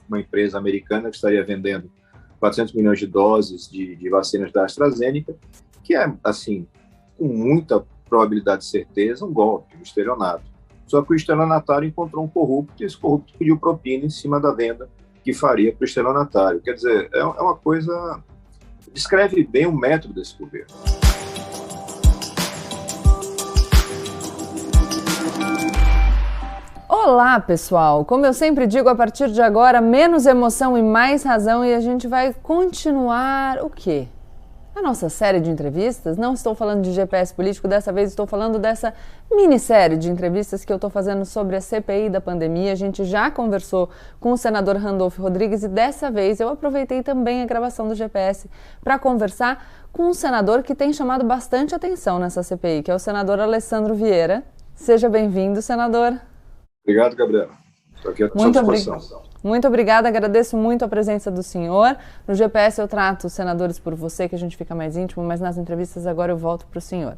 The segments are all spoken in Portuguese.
uma empresa americana que estaria vendendo 400 milhões de doses de vacinas da AstraZeneca, que é, assim, com muita probabilidade de certeza, um golpe, um estelionato. Só que o estelionatário encontrou um corrupto e esse corrupto pediu propina em cima da venda que faria para o estelionatário. Quer dizer, é uma coisa... Descreve bem o método desse governo. Olá, pessoal! Como eu sempre digo, a partir de agora, menos emoção e mais razão, e a gente vai continuar o quê? A nossa série de entrevistas. Não estou falando de GPS político, dessa vez estou falando dessa minissérie de entrevistas que eu estou fazendo sobre a CPI da pandemia. A gente já conversou com o senador Randolfo Rodrigues e dessa vez eu aproveitei também a gravação do GPS para conversar com um senador que tem chamado bastante atenção nessa CPI, que é o senador Alessandro Vieira. Seja bem-vindo, senador. Obrigado, Gabriela. Estou aqui à sua disposição. Muito obrigada, agradeço muito a presença do senhor. No GPS eu trato os senadores por você, que a gente fica mais íntimo, mas nas entrevistas agora eu volto para o senhor.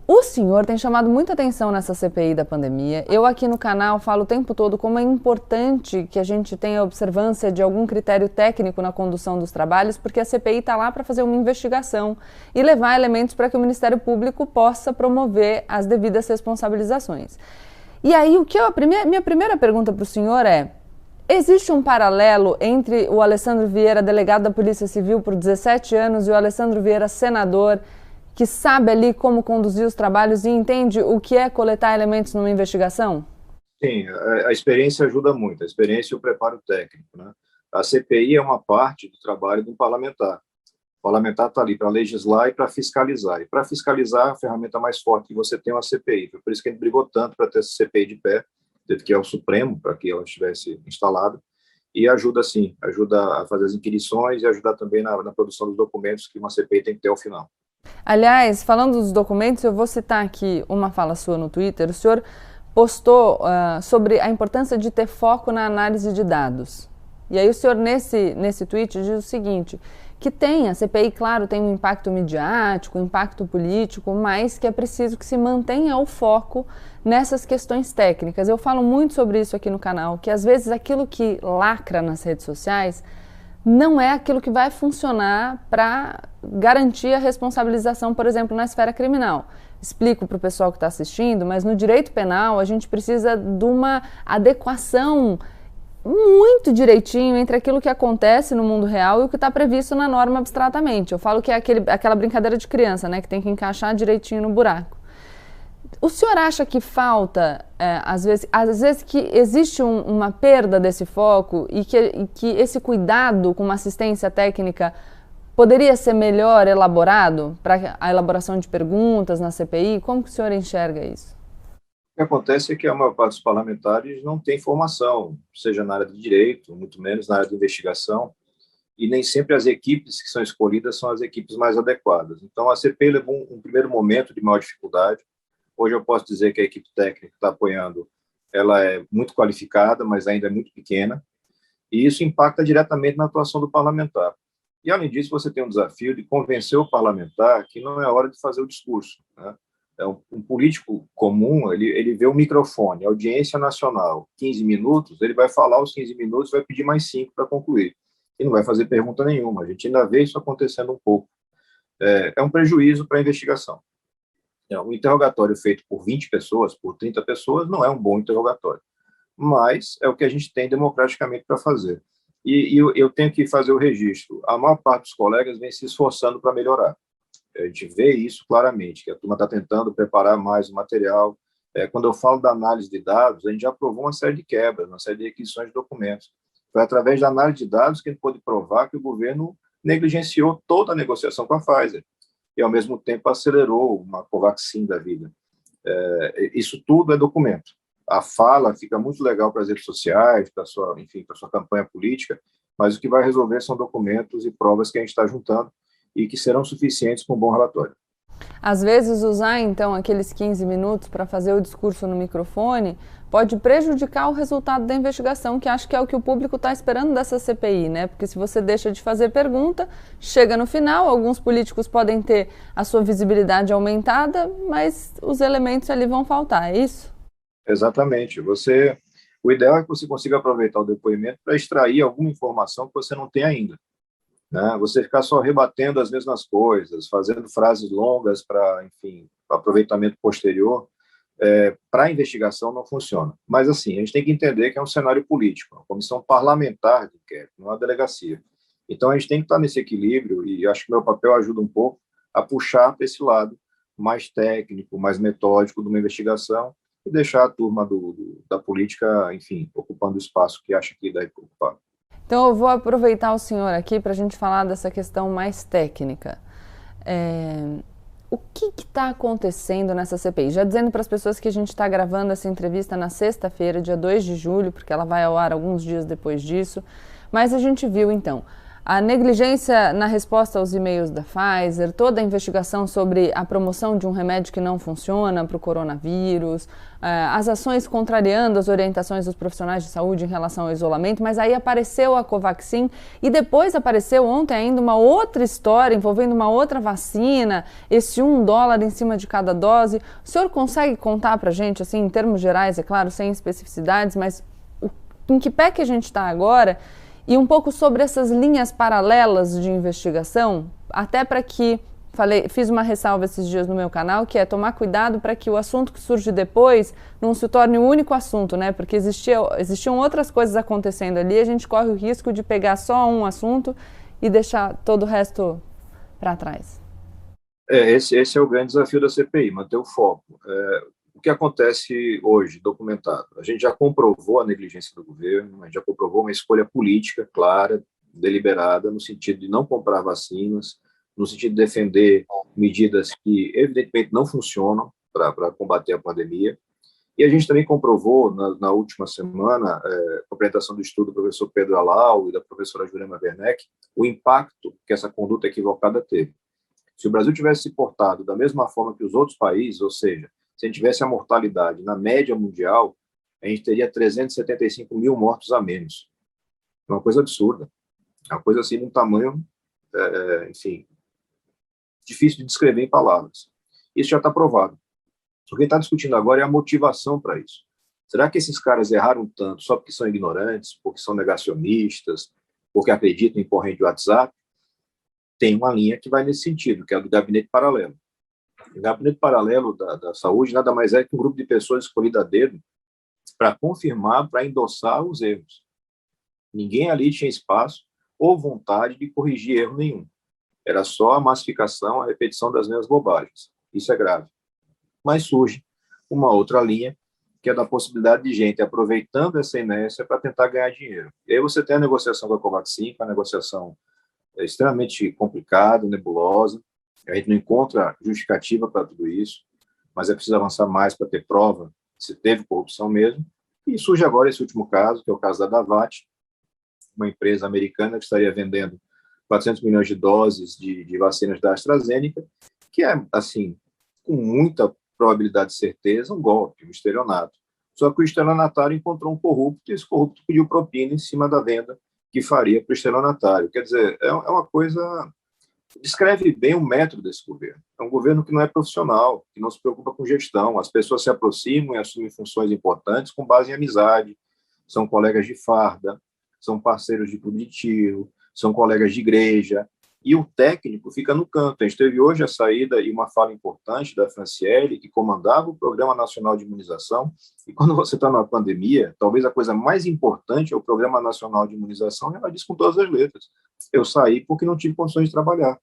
O senhor tem chamado muita atenção nessa CPI da pandemia. Eu aqui no canal falo o tempo todo como é importante que a gente tenha observância de algum critério técnico na condução dos trabalhos, porque a CPI está lá para fazer uma investigação e levar elementos para que o Ministério Público possa promover as devidas responsabilizações. E aí, minha primeira pergunta para o senhor é: existe um paralelo entre o Alessandro Vieira, delegado da Polícia Civil por 17 anos, e o Alessandro Vieira, senador, que sabe ali como conduzir os trabalhos e entende o que é coletar elementos numa investigação? Sim, a experiência ajuda muito, a experiência e o preparo técnico, né? A CPI é uma parte do trabalho do parlamentar. O parlamentar está ali para legislar e para fiscalizar. E para fiscalizar, a ferramenta mais forte que você tem é uma CPI. Foi por isso que a gente brigou tanto para ter essa CPI de pé, teve que ir ao Supremo para que ela estivesse instalada. E ajuda, sim, ajuda a fazer as inquirições e ajuda também na produção dos documentos que uma CPI tem que ter ao final. Aliás, falando dos documentos, eu vou citar aqui uma fala sua no Twitter. O senhor postou sobre a importância de ter foco na análise de dados. E aí o senhor, nesse tweet, diz o seguinte: que a CPI, claro, tem um impacto midiático, um impacto político, mas que é preciso que se mantenha o foco nessas questões técnicas. Eu falo muito sobre isso aqui no canal, que às vezes aquilo que lacra nas redes sociais não é aquilo que vai funcionar para garantir a responsabilização, por exemplo, na esfera criminal. Explico para o pessoal que está assistindo, mas no direito penal a gente precisa de uma adequação muito direitinho entre aquilo que acontece no mundo real e o que está previsto na norma abstratamente. Eu falo que é aquela brincadeira de criança, né, que tem que encaixar direitinho no buraco. O senhor acha que falta, às vezes que existe uma perda desse foco e que esse cuidado com uma assistência técnica poderia ser melhor elaborado para a elaboração de perguntas na CPI? Como que o senhor enxerga isso? O que acontece é que a maior parte dos parlamentares não tem formação, seja na área de direito, muito menos na área de investigação, e nem sempre as equipes que são escolhidas são as equipes mais adequadas. Então, a CPI levou um primeiro momento de maior dificuldade. Hoje eu posso dizer que a equipe técnica que está apoiando, ela é muito qualificada, mas ainda é muito pequena, e isso impacta diretamente na atuação do parlamentar. E, além disso, você tem um desafio de convencer o parlamentar que não é hora de fazer o discurso, né? Um político comum, ele vê o microfone, audiência nacional, 15 minutos, ele vai falar os 15 minutos, vai pedir mais 5 para concluir, e não vai fazer pergunta nenhuma. A gente ainda vê isso acontecendo um pouco. É um prejuízo para a investigação. Um interrogatório feito por 20 pessoas, por 30 pessoas, não é um bom interrogatório, mas é o que a gente tem democraticamente para fazer. E eu tenho que fazer o registro. A maior parte dos colegas vem se esforçando para melhorar. A gente vê isso claramente, que a turma está tentando preparar mais o material. Quando eu falo da análise de dados, a gente já aprovou uma série de quebras, uma série de requisições de documentos. Foi através da análise de dados que a gente pôde provar que o governo negligenciou toda a negociação com a Pfizer e, ao mesmo tempo, acelerou uma Covaxin da vida. Isso tudo é documento. A fala fica muito legal para as redes sociais, para a sua campanha política, mas o que vai resolver são documentos e provas que a gente está juntando e que serão suficientes para um bom relatório. Às vezes, usar, então, aqueles 15 minutos para fazer o discurso no microfone pode prejudicar o resultado da investigação, que acho que é o que o público está esperando dessa CPI, né? Porque se você deixa de fazer pergunta, chega no final, alguns políticos podem ter a sua visibilidade aumentada, mas os elementos ali vão faltar, é isso? Exatamente. O ideal é que você consiga aproveitar o depoimento para extrair alguma informação que você não tem ainda, né? Você ficar só rebatendo as mesmas coisas, fazendo frases longas para, enfim, aproveitamento posterior, para a investigação não funciona. Mas, assim, a gente tem que entender que é um cenário político, uma comissão parlamentar de inquérito, não é uma delegacia. Então, a gente tem que estar nesse equilíbrio, e acho que meu papel ajuda um pouco a puxar para esse lado mais técnico, mais metódico de uma investigação, e deixar a turma da política, enfim, ocupando o espaço que acha que deve ocupar. Então, eu vou aproveitar o senhor aqui para a gente falar dessa questão mais técnica. O que está acontecendo nessa CPI? Já dizendo para as pessoas que a gente está gravando essa entrevista na sexta-feira, dia 2 de julho, porque ela vai ao ar alguns dias depois disso, mas a gente viu, então, a negligência na resposta aos e-mails da Pfizer, toda a investigação sobre a promoção de um remédio que não funciona para o coronavírus, as ações contrariando as orientações dos profissionais de saúde em relação ao isolamento, mas aí apareceu a Covaxin e depois apareceu ontem ainda uma outra história envolvendo uma outra vacina, esse $1 em cima de cada dose. O senhor consegue contar para a gente, assim, em termos gerais, é claro, sem especificidades, mas em que pé que a gente está agora? E um pouco sobre essas linhas paralelas de investigação, até para que, fiz uma ressalva esses dias no meu canal, que é tomar cuidado para que o assunto que surge depois não se torne o único assunto, né? Porque existiam outras coisas acontecendo ali, a gente corre o risco de pegar só um assunto e deixar todo o resto para trás. Esse é o grande desafio da CPI, manter o foco. O que acontece hoje, documentado? A gente já comprovou a negligência do governo, a gente já comprovou uma escolha política clara, deliberada, no sentido de não comprar vacinas, no sentido de defender medidas que, evidentemente, não funcionam para combater a pandemia. E a gente também comprovou, na última semana, com a apresentação do estudo do professor Pedro Alau e da professora Jurema Werneck, o impacto que essa conduta equivocada teve. Se o Brasil tivesse se portado da mesma forma que os outros países, ou seja, se a gente tivesse a mortalidade na média mundial, a gente teria 375 mil mortos a menos. É uma coisa absurda. É uma coisa assim de um tamanho, enfim, difícil de descrever em palavras. Isso já está provado. O que está discutindo agora é a motivação para isso. Será que esses caras erraram tanto só porque são ignorantes, porque são negacionistas, porque acreditam em corrente de WhatsApp? Tem uma linha que vai nesse sentido, que é a do gabinete paralelo. O gabinete paralelo da saúde nada mais é que um grupo de pessoas escolhidas a dedo para confirmar, para endossar os erros. Ninguém ali tinha espaço ou vontade de corrigir erro nenhum. Era só a massificação, a repetição das mesmas bobagens. Isso é grave. Mas surge uma outra linha, que é da possibilidade de gente aproveitando essa inércia para tentar ganhar dinheiro. E aí você tem a negociação com a Covaxin, a negociação extremamente complicada, nebulosa. A gente não encontra justificativa para tudo isso, mas é preciso avançar mais para ter prova se teve corrupção mesmo. E surge agora esse último caso, que é o caso da Davat, uma empresa americana que estaria vendendo 400 milhões de doses de vacinas da AstraZeneca, que é, assim, com muita probabilidade de certeza, um golpe, um estelionato. Só que o estelionatário encontrou um corrupto e esse corrupto pediu propina em cima da venda que faria para o estelionatário. Quer dizer, é uma coisa... Descreve bem o método desse governo. É um governo que não é profissional, que não se preocupa com gestão. As pessoas se aproximam e assumem funções importantes com base em amizade. São colegas de farda, são parceiros de clube de tiro, são colegas de igreja. E o técnico fica no canto. A gente teve hoje a saída e uma fala importante da Franciele, que comandava o Programa Nacional de Imunização. E quando você está na pandemia, talvez a coisa mais importante é o Programa Nacional de Imunização, e ela diz com todas as letras: eu saí porque não tive condições de trabalhar.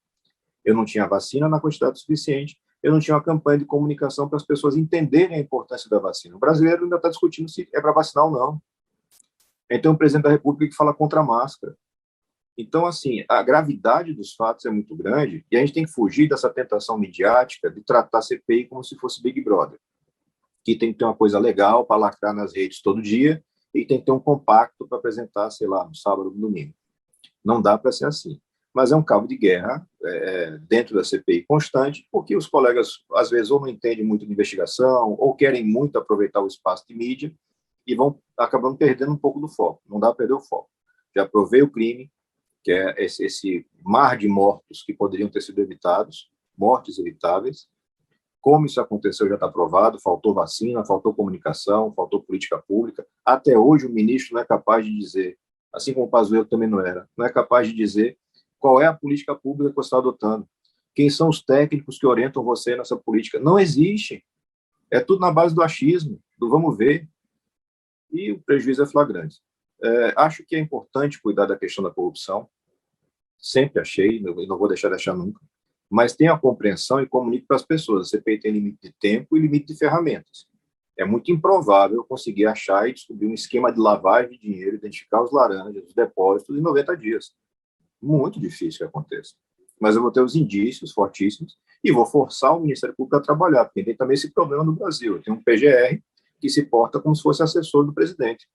Eu não tinha vacina na quantidade suficiente, eu não tinha uma campanha de comunicação para as pessoas entenderem a importância da vacina. O brasileiro ainda está discutindo se é para vacinar ou não. Então, o presidente da República que fala contra a máscara. Então, assim, a gravidade dos fatos é muito grande e a gente tem que fugir dessa tentação midiática de tratar a CPI como se fosse Big Brother, que tem que ter uma coisa legal para lacrar nas redes todo dia e tem que ter um compacto para apresentar, sei lá, no sábado ou no domingo. Não dá para ser assim. Mas é um cabo de guerra dentro da CPI constante, porque os colegas, às vezes, ou não entendem muito de investigação, ou querem muito aproveitar o espaço de mídia e vão acabando perdendo um pouco do foco. Não dá para perder o foco. Já provei o crime, que é esse mar de mortos que poderiam ter sido evitados, mortes evitáveis, Como isso aconteceu já está provado, faltou vacina, faltou comunicação, faltou política pública. Até hoje o ministro não é capaz de dizer, assim como o Pazuello também não é capaz de dizer qual é a política pública que você está adotando. Quem são os técnicos que orientam você nessa política? Não existe. É tudo na base do achismo, do vamos ver, e o prejuízo é flagrante. Acho que é importante cuidar da questão da corrupção, sempre achei, e não vou deixar de achar nunca, mas tenha a compreensão e comunique para as pessoas. A CPI tem limite de tempo e limite de ferramentas. É muito improvável conseguir achar e descobrir um esquema de lavagem de dinheiro, identificar os laranjas, os depósitos em 90 dias. Muito difícil que aconteça. Mas eu vou ter os indícios fortíssimos e vou forçar o Ministério Público a trabalhar, porque tem também esse problema no Brasil. Tem um PGR que se porta como se fosse assessor do presidente,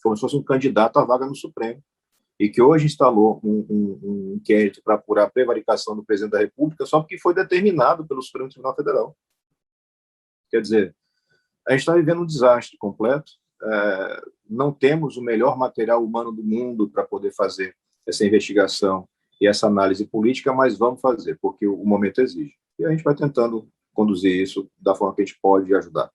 como se fosse um candidato à vaga no Supremo, e que hoje instalou um inquérito para apurar a prevaricação do presidente da República só porque foi determinado pelo Supremo Tribunal Federal. Quer dizer, a gente está vivendo um desastre completo, não temos o melhor material humano do mundo para poder fazer essa investigação e essa análise política, mas vamos fazer, porque o momento exige. E a gente vai tentando conduzir isso da forma que a gente pode ajudar.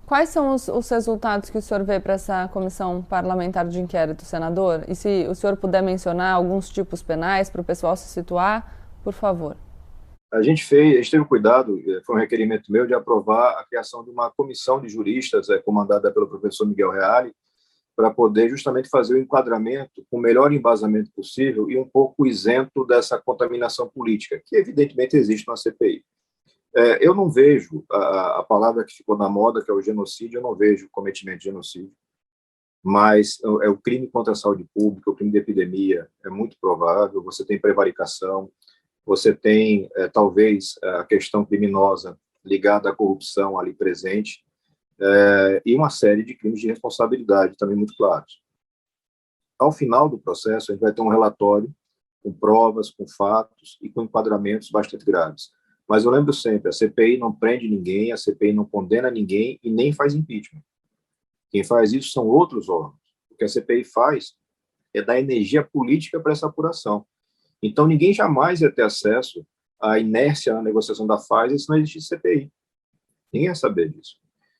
Quais são os resultados que o senhor vê para essa comissão parlamentar de inquérito, senador? E se o senhor puder mencionar alguns tipos penais para o pessoal se situar, por favor. A gente teve o cuidado, foi um requerimento meu, de aprovar a criação de uma comissão de juristas, comandada pelo professor Miguel Reale, para poder justamente fazer o enquadramento com o melhor embasamento possível e um pouco isento dessa contaminação política, que evidentemente existe na CPI. Eu não vejo a palavra que ficou na moda, que é o genocídio, eu não vejo cometimento de genocídio, mas é o crime contra a saúde pública, o crime de epidemia, é muito provável, você tem prevaricação, você tem, talvez, a questão criminosa ligada à corrupção ali presente, e uma série de crimes de responsabilidade também muito claros. Ao final do processo, a gente vai ter um relatório com provas, com fatos e com enquadramentos bastante graves. Mas eu lembro sempre, a CPI não prende ninguém, a CPI não condena ninguém e nem faz impeachment. Quem faz isso são outros órgãos. O que a CPI faz é dar energia política para essa apuração. Então, ninguém jamais ia ter acesso à inércia na negociação da Pfizer se não existisse CPI. Ninguém ia saber disso.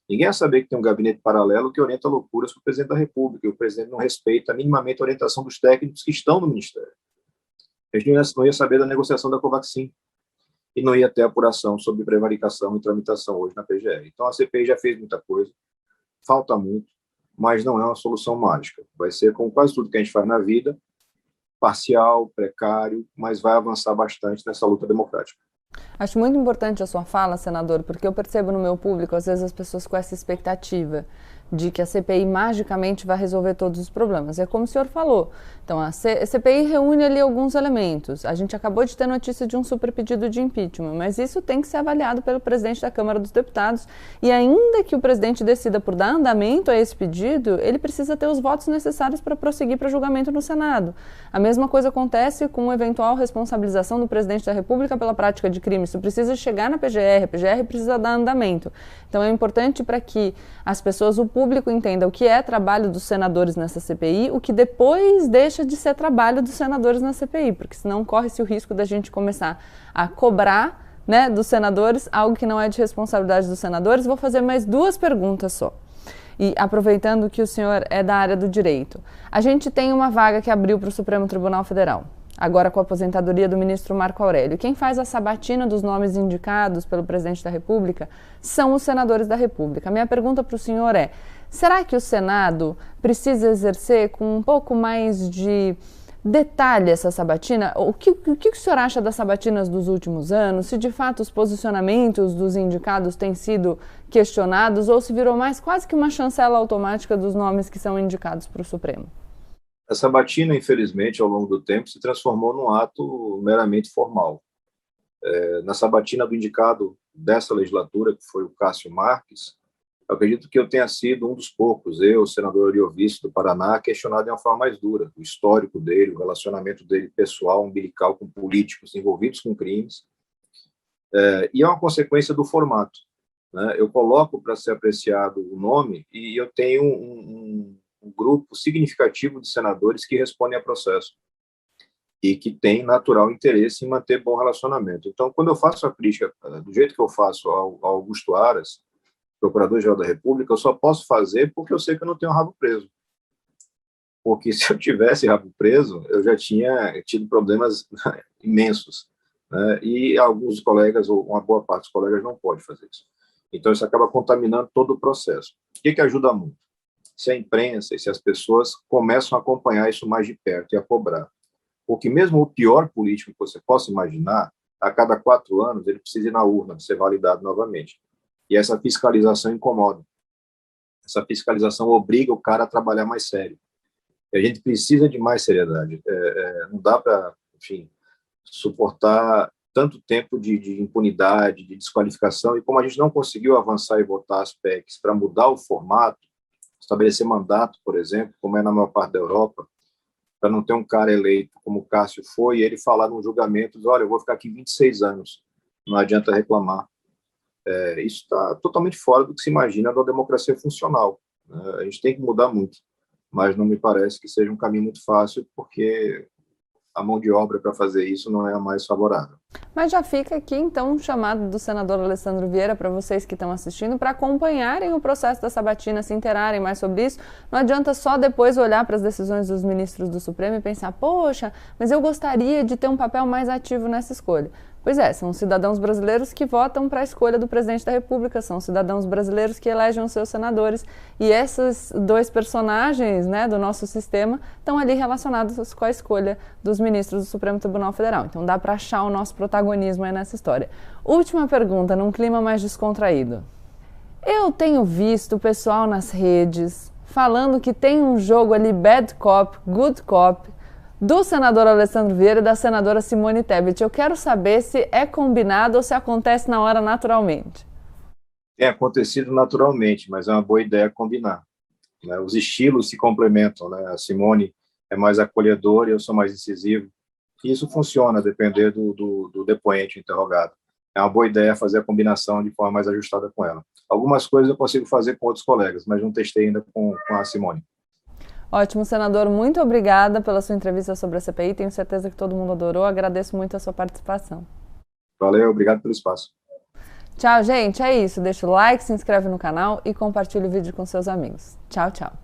Ninguém ia saber que tem um gabinete paralelo que orienta loucuras para o presidente da República, e o presidente não respeita minimamente a orientação dos técnicos que estão no Ministério. A gente não ia saber da negociação da Covaxin, e não ia ter apuração sobre prevaricação e tramitação hoje na PGR. Então, a CPI já fez muita coisa, falta muito, mas não é uma solução mágica. Vai ser, como quase tudo que a gente faz na vida, parcial, precário, mas vai avançar bastante nessa luta democrática. Acho muito importante a sua fala, senador, porque eu percebo no meu público, às vezes, as pessoas com essa expectativa de que a CPI magicamente vai resolver todos os problemas. É como o senhor falou. Então, a CPI reúne ali alguns elementos. A gente acabou de ter notícia de um super pedido de impeachment, mas isso tem que ser avaliado pelo presidente da Câmara dos Deputados. E ainda que o presidente decida por dar andamento a esse pedido, ele precisa ter os votos necessários para prosseguir para julgamento no Senado. A mesma coisa acontece com a eventual responsabilização do presidente da República pela prática de crime. Isso precisa chegar na PGR, a PGR precisa dar andamento. Então, é importante para que as pessoas, o público, entenda o que é trabalho dos senadores nessa CPI, o que depois deixa de ser trabalho dos senadores na CPI, porque senão corre-se o risco da gente começar a cobrar, né, dos senadores algo que não é de responsabilidade dos senadores. Vou fazer mais 2 perguntas só. E aproveitando que o senhor é da área do direito, a gente tem uma vaga que abriu para o Supremo Tribunal Federal, agora com a aposentadoria do ministro Marco Aurélio. Quem faz a sabatina dos nomes indicados pelo presidente da República são os senadores da República. A minha pergunta para o senhor é: será que o Senado precisa exercer com um pouco mais de detalhe essa sabatina? O que o senhor acha das sabatinas dos últimos anos? Se de fato os posicionamentos dos indicados têm sido questionados ou se virou mais quase que uma chancela automática dos nomes que são indicados para o Supremo? A sabatina, infelizmente, ao longo do tempo, se transformou num ato meramente formal. Na sabatina do indicado dessa legislatura, que foi o Cássio Marques, eu acredito que eu tenha sido um dos poucos, o senador Oriovice do Paraná, questionado de uma forma mais dura, o histórico dele, o relacionamento dele pessoal, umbilical com políticos envolvidos com crimes, e é uma consequência do formato, né? Eu coloco para ser apreciado o nome e eu tenho um grupo significativo de senadores que respondem a processo. e que tem natural interesse em manter bom relacionamento. Então, quando eu faço a crítica do jeito que eu faço ao Augusto Aras, Procurador-Geral da República, eu só posso fazer porque eu sei que eu não tenho rabo preso. Porque se eu tivesse rabo preso, eu já tinha tido problemas imensos, né? E alguns colegas, ou uma boa parte dos colegas, não pode fazer isso. Então, isso acaba contaminando todo o processo. O que ajuda muito? Se a imprensa e se as pessoas começam a acompanhar isso mais de perto e a cobrar. Porque mesmo o pior político que você possa imaginar, a cada 4 anos, ele precisa ir na urna, ser validado novamente. E essa fiscalização incomoda. Essa fiscalização obriga o cara a trabalhar mais sério. E a gente precisa de mais seriedade. Não dá para, enfim, suportar tanto tempo de impunidade, de desqualificação, e como a gente não conseguiu avançar e votar as PECs para mudar o formato, estabelecer mandato, por exemplo, como é na maior parte da Europa, para não ter um cara eleito como o Cássio foi, e ele falar num julgamento, olha, eu vou ficar aqui 26 anos, não adianta reclamar. Isso está totalmente fora do que se imagina da democracia funcional. A gente tem que mudar muito, mas não me parece que seja um caminho muito fácil, porque a mão de obra para fazer isso não é a mais favorável. Mas já fica aqui, então, um chamado do senador Alessandro Vieira para vocês que estão assistindo, para acompanharem o processo da sabatina, se inteirarem mais sobre isso. Não adianta só depois olhar para as decisões dos ministros do Supremo e pensar, poxa, mas eu gostaria de ter um papel mais ativo nessa escolha. Pois é, são cidadãos brasileiros que votam para a escolha do presidente da República, são cidadãos brasileiros que elegem os seus senadores, e esses dois personagens, né, do nosso sistema estão ali relacionados com a escolha dos ministros do Supremo Tribunal Federal. Então dá para achar o nosso protagonismo aí nessa história. Última pergunta, num clima mais descontraído. Eu tenho visto o pessoal nas redes falando que tem um jogo ali bad cop, good cop, do senador Alessandro Vieira e da senadora Simone Tebet. Eu quero saber se é combinado ou se acontece na hora naturalmente. Tem acontecido naturalmente, mas é uma boa ideia combinar, né? Os estilos se complementam, né? A Simone é mais acolhedora e eu sou mais incisivo. E isso funciona, a depender do depoente interrogado. É uma boa ideia fazer a combinação de forma mais ajustada com ela. Algumas coisas eu consigo fazer com outros colegas, mas não testei ainda com a Simone. Ótimo, senador. Muito obrigada pela sua entrevista sobre a CPI. Tenho certeza que todo mundo adorou. Agradeço muito a sua participação. Valeu, obrigado pelo espaço. Tchau, gente. É isso. Deixa o like, se inscreve no canal e compartilha o vídeo com seus amigos. Tchau, tchau.